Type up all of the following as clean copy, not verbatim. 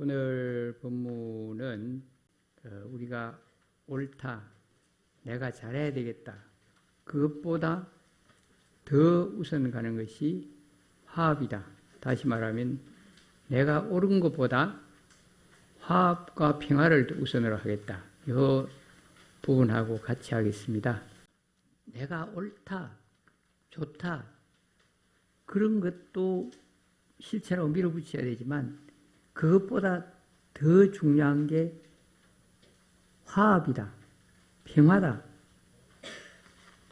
오늘 본문은 우리가 옳다, 내가 잘해야 되겠다, 그것보다 더 우선 가는 것이 화합이다. 다시 말하면 내가 옳은 것보다 화합과 평화를 우선으로 하겠다. 이 부분하고 같이 하겠습니다. 내가 옳다, 좋다, 그런 것도 실체로 밀어붙여야 되지만 그것보다 더 중요한 게 화합이다, 평화다.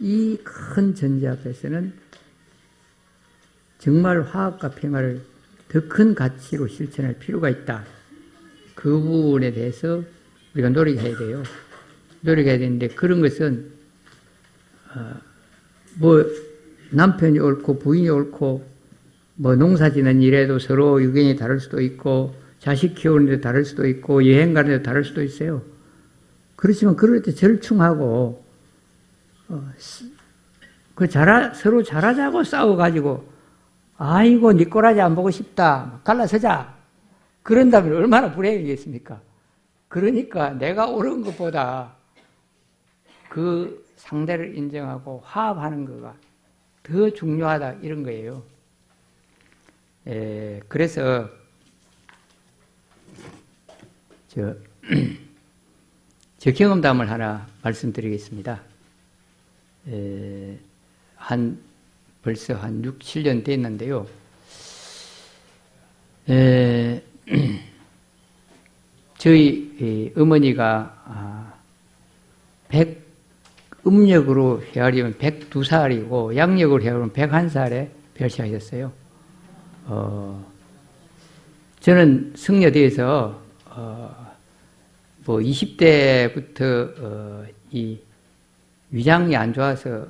이 큰 전제 앞에서는 정말 화합과 평화를 더 큰 가치로 실천할 필요가 있다. 그 부분에 대해서 우리가 노력해야 돼요. 노력해야 되는데 그런 것은 남편이 옳고 부인이 옳고 농사 짓는 일에도 서로 의견이 다를 수도 있고 자식 키우는 데도 다를 수도 있고 여행 가는 데도 다를 수도 있어요. 그렇지만 그럴 때 절충하고 서로 잘하자고 싸워가지고 아이고 네 꼬라지 안 보고 싶다, 갈라서자, 그런다면 얼마나 불행이겠습니까? 그러니까 내가 옳은 것보다 그 상대를 인정하고 화합하는 거가 더 중요하다, 이런 거예요. 그래서 저 경험담을 하나 말씀드리겠습니다. 벌써 한 6, 7년 됐는데요. 저희 어머니가 음력으로 헤아리면 102살이고 양력으로 헤아리면 101살에 별세하셨어요. 저는 승려대에서 20대부터 이 위장이 안 좋아서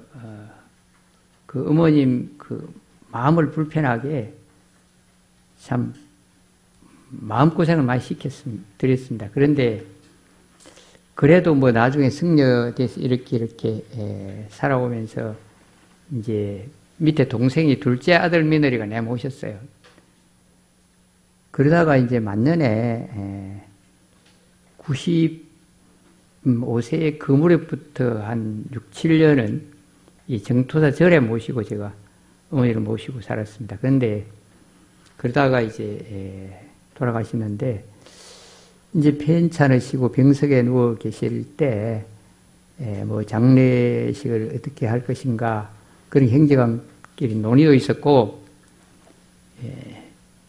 그 어머님 그 마음을 불편하게 참 마음고생을 많이 드렸습니다. 그런데 그래도 나중에 승려돼서 이렇게 살아오면서 이제 밑에 동생이 둘째 아들 며느리가 내모셨어요. 그러다가 이제 만년에 95세의 그 무렵부터 한 6, 7년은 이 정토사 절에 모시고 제가 어머니를 모시고 살았습니다. 그런데 그러다가 이제 돌아가시는데 이제 편찮으시고 병석에 누워 계실 때 장례식을 어떻게 할 것인가 그런 행정관끼리 논의도 있었고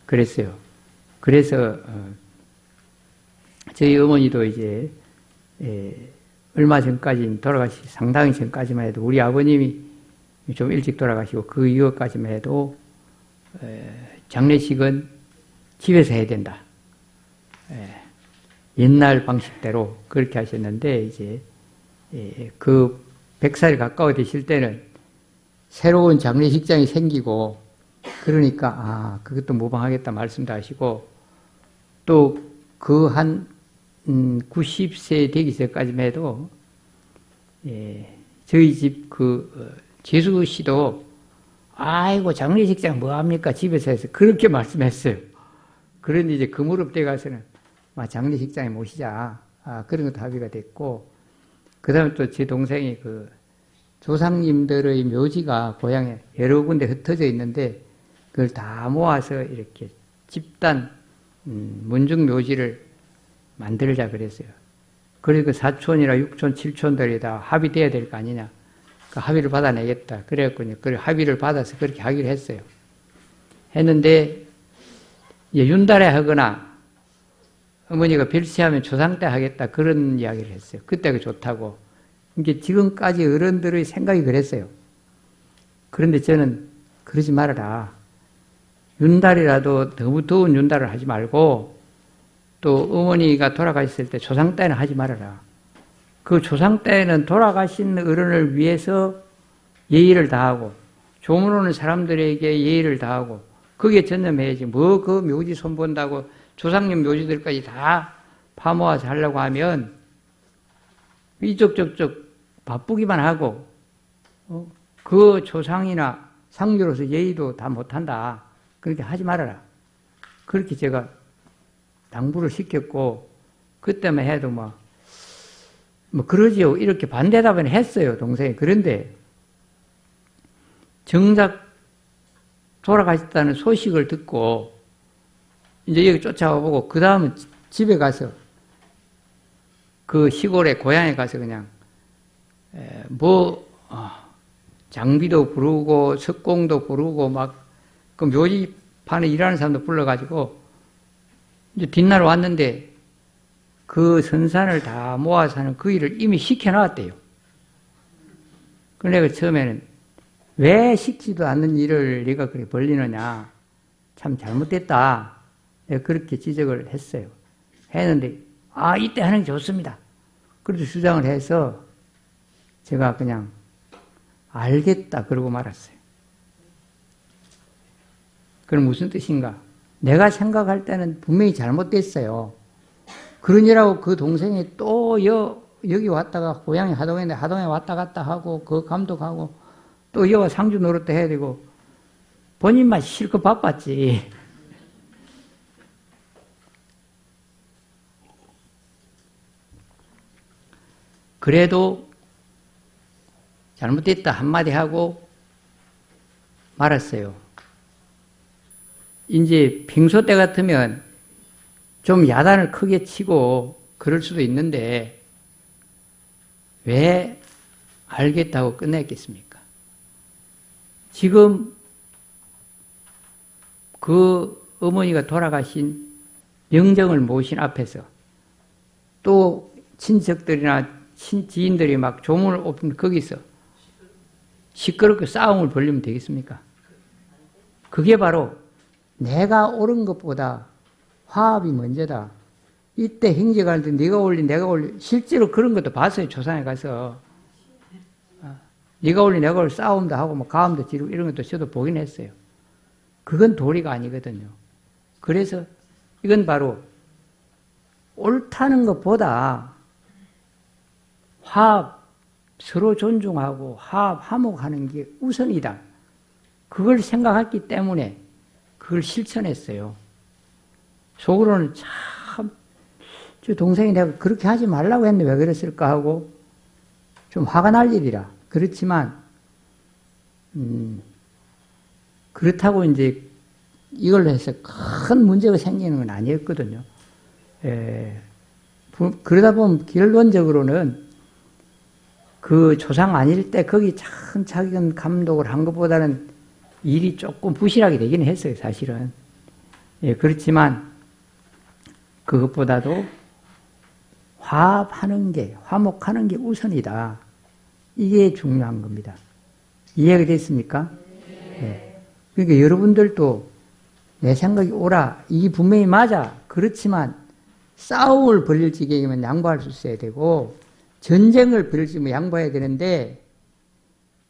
그랬어요. 그래서 저희 어머니도 이제 얼마 전까지 상당히 전까지만 해도 우리 아버님이 좀 일찍 돌아가시고 그 이후까지만 해도 장례식은 집에서 해야 된다. 옛날 방식대로 그렇게 하셨는데 이제 그 100살이 가까워 되실 때는 새로운 장례식장이 생기고 그러니까 그것도 모방하겠다 말씀도 하시고 또 그 한 90세 되기 전까지만 해도 저희 집 재수 씨도 아이고 장례식장 뭐합니까 집에서 해서 그렇게 말씀했어요. 그런데 이제 그 무렵 때 가서는 장례식장에 모시자 그런 것도 합의가 됐고 그 다음에 또 제 동생이 조상님들의 묘지가 고향에 여러 군데 흩어져 있는데 그걸 다 모아서 이렇게 집단 문중 묘지를 만들자 그랬어요. 그리고 사촌이나 육촌, 칠촌들이 다 합의돼야 될 거 아니냐. 그 합의를 받아내겠다. 그래갖고 그 합의를 받아서 그렇게 하기로 했어요. 했는데 윤달에 하거나 어머니가 별세하면 조상 때 하겠다 그런 이야기를 했어요. 그때가 좋다고. 이게 지금까지 어른들의 생각이 그랬어요. 그런데 저는 그러지 말아라. 윤달이라도 너무 더운 윤달을 하지 말고 또 어머니가 돌아가셨을 때 조상 때는 하지 말아라. 그 조상 때는 돌아가신 어른을 위해서 예의를 다하고 조문 오는 사람들에게 예의를 다하고 거기에 전념해야지. 그 묘지 손본다고 조상님 묘지들까지 다 파모아서 하려고 하면 이쪽 저쪽 바쁘기만 하고 그 조상이나 상주로서 예의도 다 못한다. 그렇게 하지 말아라. 그렇게 제가 당부를 시켰고, 그때만 해도 그러지요. 이렇게 반대답은 했어요, 동생이. 그런데 정작 돌아가셨다는 소식을 듣고 이제 여기 쫓아와보고 그 다음은 집에 가서 그 시골에 고향에 가서 그냥 장비도 부르고 석공도 부르고 그 묘지판에 일하는 사람도 불러가지고 이제 뒷날 왔는데 그 선산을 다 모아서 하는 그 일을 이미 시켜놨대요. 그래서 내가 처음에는 왜 시키지도 않는 일을 네가 그렇게 벌리느냐, 참 잘못됐다, 내가 그렇게 지적을 했어요. 했는데 이때 하는 게 좋습니다. 그래도 주장을 해서 제가 그냥 알겠다 그러고 말았어요. 그럼 무슨 뜻인가? 내가 생각할 때는 분명히 잘못됐어요. 그러니라고 그 동생이 또 여기 왔다가 고향에 하동에 왔다 갔다 하고 그 감독하고 또 여와 상주 노릇도 해야 되고 본인만 실컷 바빴지. 그래도 잘못됐다 한마디 하고 말았어요. 이제 평소 때 같으면 좀 야단을 크게 치고 그럴 수도 있는데 왜 알겠다고 끝냈겠습니까? 지금 그 어머니가 돌아가신 영정을 모신 앞에서 또 친척들이나 지인들이 막 조문을 오면 거기서 시끄럽게 싸움을 벌리면 되겠습니까? 그게 바로 내가 옳은 것보다 화합이 먼저다. 이때 행제가는데 네가 올리 내가 올리 실제로 그런 것도 봤어요. 조상에 가서 네가 올리 내가 올리 싸움도 하고 가음도 지르고 이런 것도 저도 보긴 했어요. 그건 도리가 아니거든요. 그래서 이건 바로 옳다는 것보다 화합, 서로 존중하고 화목하는 게 우선이다. 그걸 생각했기 때문에 그걸 실천했어요. 속으로는 참, 저 동생이 내가 그렇게 하지 말라고 했는데 왜 그랬을까 하고 좀 화가 날 일이라. 그렇지만, 그렇다고 이제 이걸로 해서 큰 문제가 생기는 건 아니었거든요. 그러다 보면 결론적으로는 그 조상 아닐 때 거기 참 작은 감독을 한 것보다는 일이 조금 부실하게 되긴 했어요, 사실은. 그렇지만 그것보다도 화합하는 게, 화목하는 게 우선이다. 이게 중요한 겁니다. 이해가 됐습니까? 네. 그러니까 여러분들도 내 생각이 옳아. 이게 분명히 맞아. 그렇지만 싸움을 벌릴 지경이면 양보할 수 있어야 되고 전쟁을 벌일 지경이면 양보해야 되는데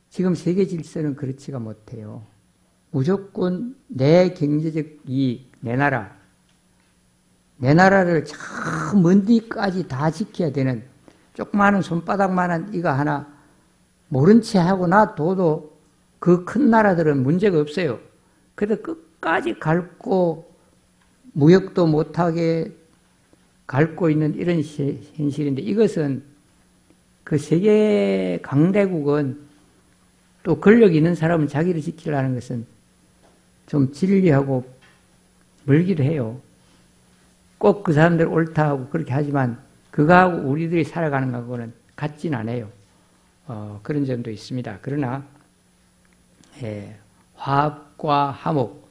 지금 세계 질서는 그렇지가 못해요. 무조건 내 경제적 이익, 내 나라를 저 먼 뒤까지 다 지켜야 되는 조그마한 손바닥만한 이거 하나 모른 채 하고 놔둬도 그 큰 나라들은 문제가 없어요. 그래도 끝까지 갉고 무역도 못하게 갉고 있는 이런 현실인데 이것은 그 세계 강대국은 또 권력 있는 사람은 자기를 지키려는 것은 좀 진리하고 멀기도 해요. 꼭 그 사람들 옳다 하고 그렇게 하지만 그거하고 우리들이 살아가는 거하고는 같진 않아요. 그런 점도 있습니다. 그러나 화합과 화목,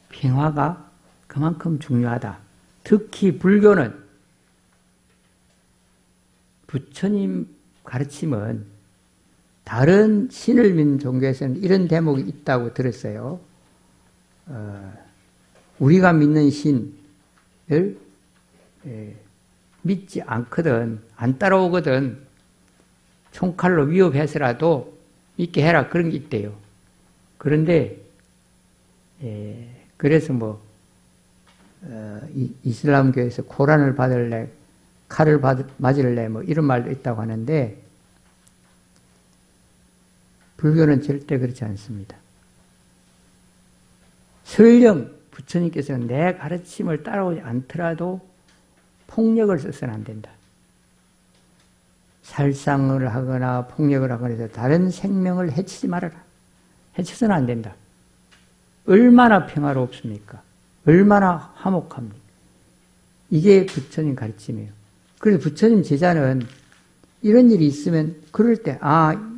평화가 그만큼 중요하다. 특히 불교는 부처님 가르침은 다른 신을 믿는 종교에서는 이런 대목이 있다고 들었어요. 우리가 믿는 신을 믿지 않거든, 안 따라오거든, 총칼로 위협해서라도 믿게 해라. 그런 게 있대요. 그런데, 그래서 이슬람교에서 코란을 받을래, 칼을 맞을래, 이런 말도 있다고 하는데, 불교는 절대 그렇지 않습니다. 설령 부처님께서는 내 가르침을 따라오지 않더라도 폭력을 써서는 안 된다. 살상을 하거나 폭력을 하거나 해서 다른 생명을 해치지 말아라. 해쳐서는 안 된다. 얼마나 평화롭습니까? 얼마나 화목합니까? 이게 부처님 가르침이에요. 그래서 부처님 제자는 이런 일이 있으면 그럴 때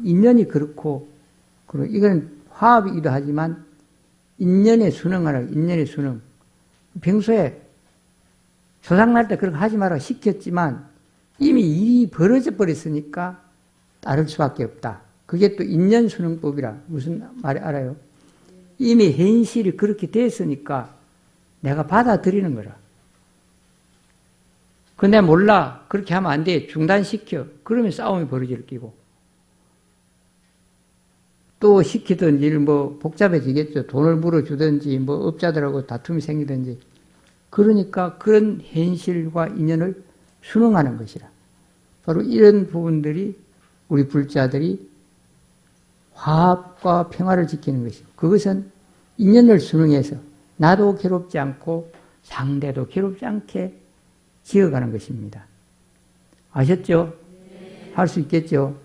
인연이 그렇고 이건 화합이기도 하지만 인연에 순응하라. 인연에 순응. 평소에 조상날 때 그렇게 하지 말라고 시켰지만 이미 일이 벌어져 버렸으니까 따를 수밖에 없다. 그게 또 인연순응법이라. 무슨 말이 알아요? 이미 현실이 그렇게 됐으니까 내가 받아들이는 거라. 근데 몰라. 그렇게 하면 안 돼. 중단시켜. 그러면 싸움이 벌어질 끼고. 또 시키던 일 복잡해지겠죠. 돈을 물어주든지 업자들하고 다툼이 생기든지. 그러니까 그런 현실과 인연을 순응하는 것이라. 바로 이런 부분들이 우리 불자들이 화합과 평화를 지키는 것이고, 그것은 인연을 순응해서 나도 괴롭지 않고 상대도 괴롭지 않게 지어가는 것입니다. 아셨죠? 할 수 있겠죠?